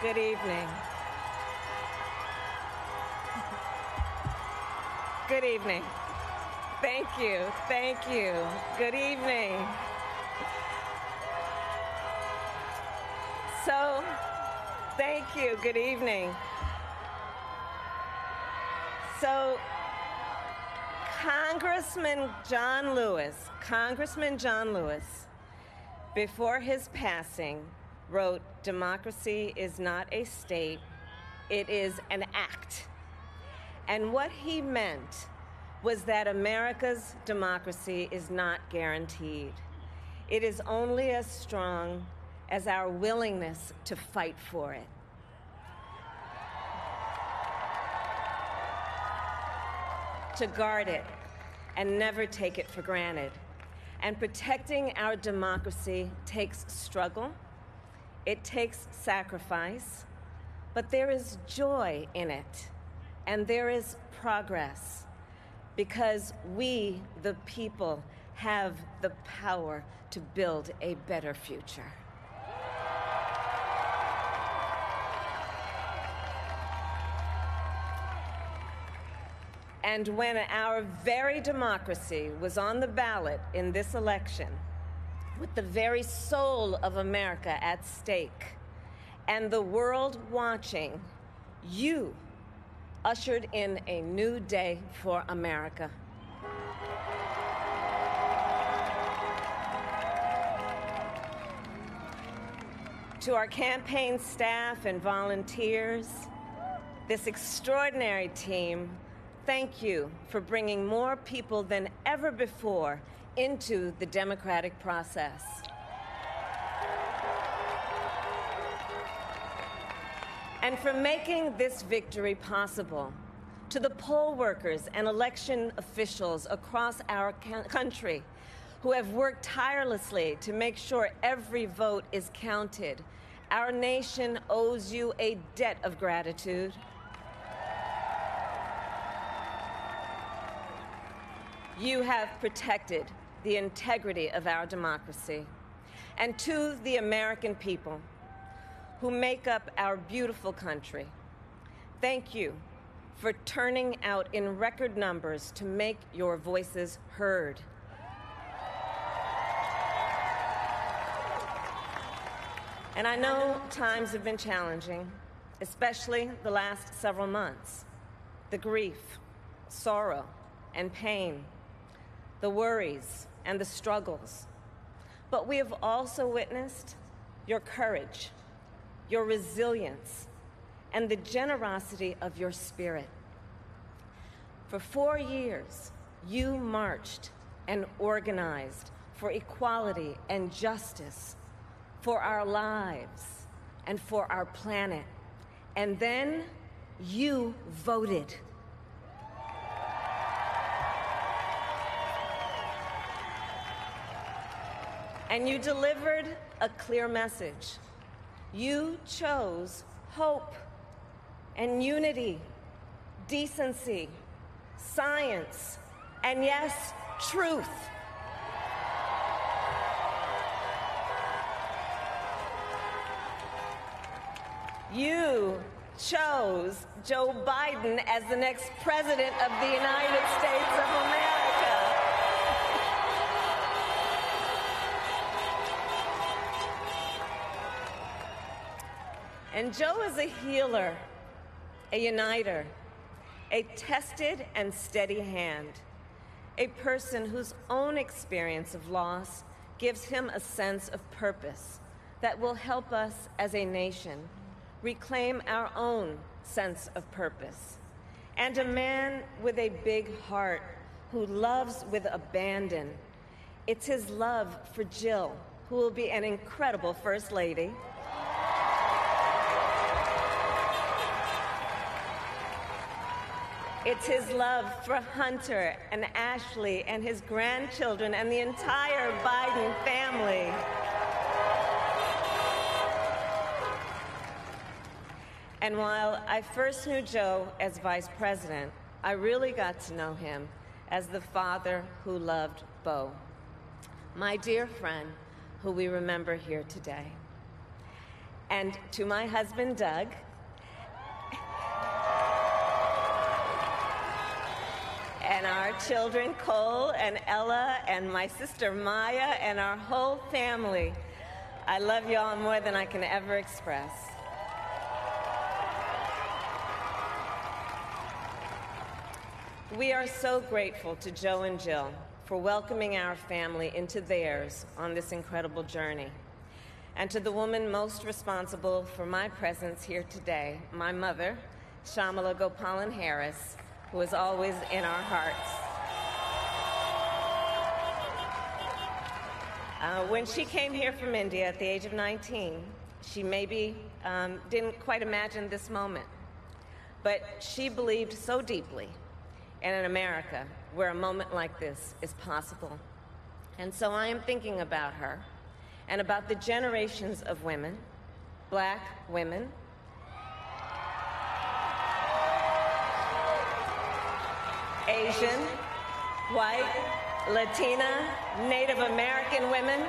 Good evening. Good evening. Thank you. Thank you. Good evening. So, thank you. Good evening. So, Congressman John Lewis, before his passing, wrote, "Democracy is not a state, it is an act." And what he meant was that America's democracy is not guaranteed. It is only as strong as our willingness to fight for it. To guard it and never take it for granted. And protecting our democracy takes struggle, it takes sacrifice, but there is joy in it, and there is progress, because we, the people, have the power to build a better future. And when our very democracy was on the ballot in this election, with the very soul of America at stake, and the world watching, you ushered in a new day for America. To our campaign staff and volunteers, this extraordinary team, thank you for bringing more people than ever before into the democratic process. And for making this victory possible. To the poll workers and election officials across our country who have worked tirelessly to make sure every vote is counted, our nation owes you a debt of gratitude. You have protected the integrity of our democracy. And to the American people who make up our beautiful country, thank you for turning out in record numbers to make your voices heard. And I know times have been challenging, especially the last several months. The grief, sorrow, and pain, the worries and the struggles. But we have also witnessed your courage, your resilience, and the generosity of your spirit. For 4 years, you marched and organized for equality and justice, for our lives and for our planet. And then you voted. And you delivered a clear message. You chose hope and unity, decency, science, and yes, truth. You chose Joe Biden as the next president of the United States of America. And Joe is a healer, a uniter, a tested and steady hand, a person whose own experience of loss gives him a sense of purpose that will help us as a nation reclaim our own sense of purpose. And a man with a big heart who loves with abandon. It's his love for Jill, who will be an incredible First Lady. It's his love for Hunter and Ashley and his grandchildren and the entire Biden family. And while I first knew Joe as vice president, I really got to know him as the father who loved Beau, my dear friend who we remember here today. and to my husband, Doug, and our children, Cole and Ella, and my sister, Maya, and our whole family. I love you all more than I can ever express. We are so grateful to Joe and Jill for welcoming our family into theirs on this incredible journey. And to the woman most responsible for my presence here today, my mother, Kamala Harris, who is always in our hearts. When she came here from India at the age of 19, she maybe didn't quite imagine this moment, but she believed so deeply in an America where a moment like this is possible. And so I am thinking about her and about the generations of women, Black women, Asian, white, Latina, Native American women,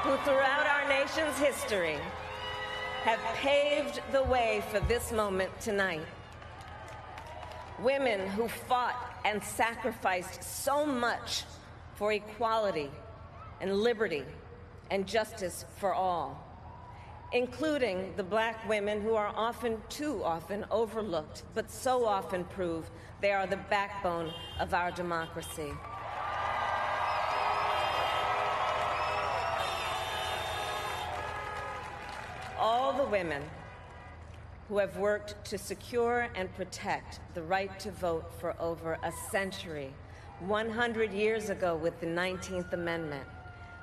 who throughout our nation's history have paved the way for this moment tonight. Women who fought and sacrificed so much for equality and liberty and justice for all, including the Black women who are often, too often, overlooked, but so often prove they are the backbone of our democracy. All the women who have worked to secure and protect the right to vote for over a century, 100 years ago with the 19th Amendment,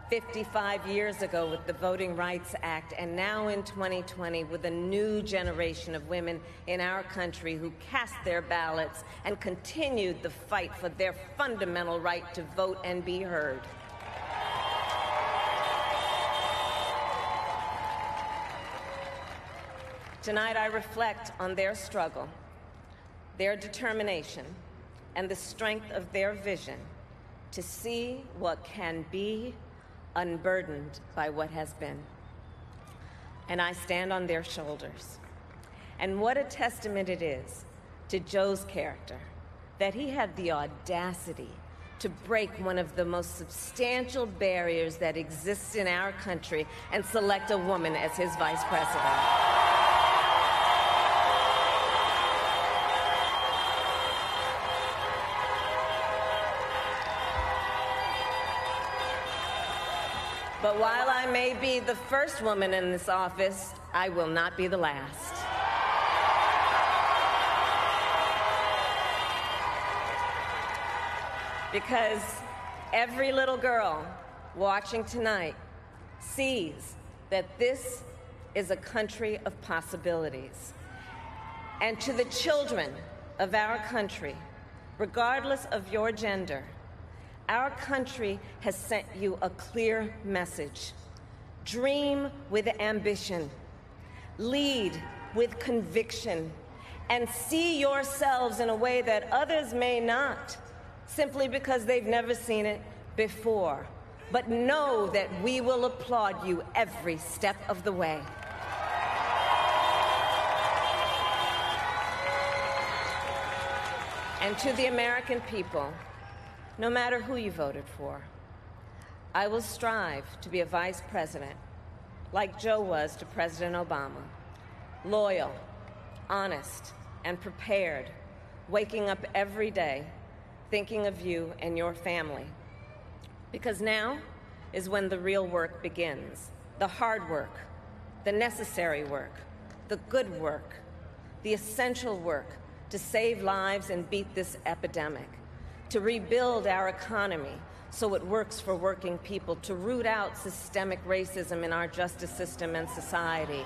55 years ago with the Voting Rights Act, and now in 2020 with a new generation of women in our country who cast their ballots and continued the fight for their fundamental right to vote and be heard. Tonight, I reflect on their struggle, their determination, and the strength of their vision to see what can be unburdened by what has been. And I stand on their shoulders. And what a testament it is to Joe's character that he had the audacity to break one of the most substantial barriers that exists in our country and select a woman as his vice president. But while I may be the first woman in this office, I will not be the last. Because every little girl watching tonight sees that this is a country of possibilities. And to the children of our country, regardless of your gender, our country has sent you a clear message. Dream with ambition, lead with conviction, and see yourselves in a way that others may not, simply because they've never seen it before. But know that we will applaud you every step of the way. And to the American people, no matter who you voted for, I will strive to be a vice president, like Joe was to President Obama, loyal, honest, and prepared, waking up every day thinking of you and your family. Because now is when the real work begins, the hard work, the necessary work, the good work, the essential work to save lives and beat this epidemic, to rebuild our economy so it works for working people, to root out systemic racism in our justice system and society,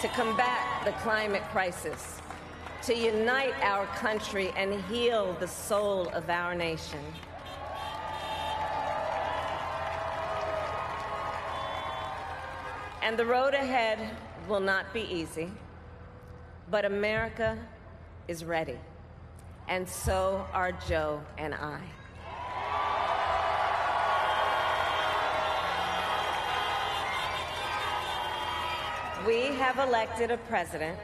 to combat the climate crisis, to unite our country and heal the soul of our nation. And the road ahead will not be easy, but America is ready. And so are Joe and I. We have elected a president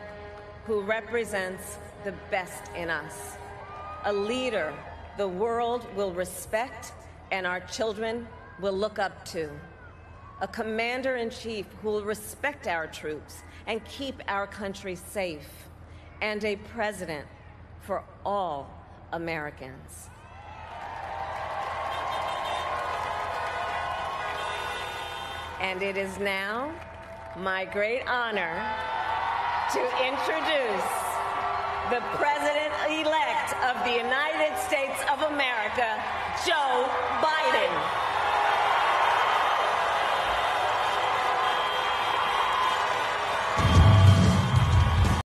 who represents the best in us, a leader the world will respect and our children will look up to, a commander-in-chief who will respect our troops and keep our country safe, and a president for all Americans. And it is now my great honor to introduce the President-elect of the United States of America, Joe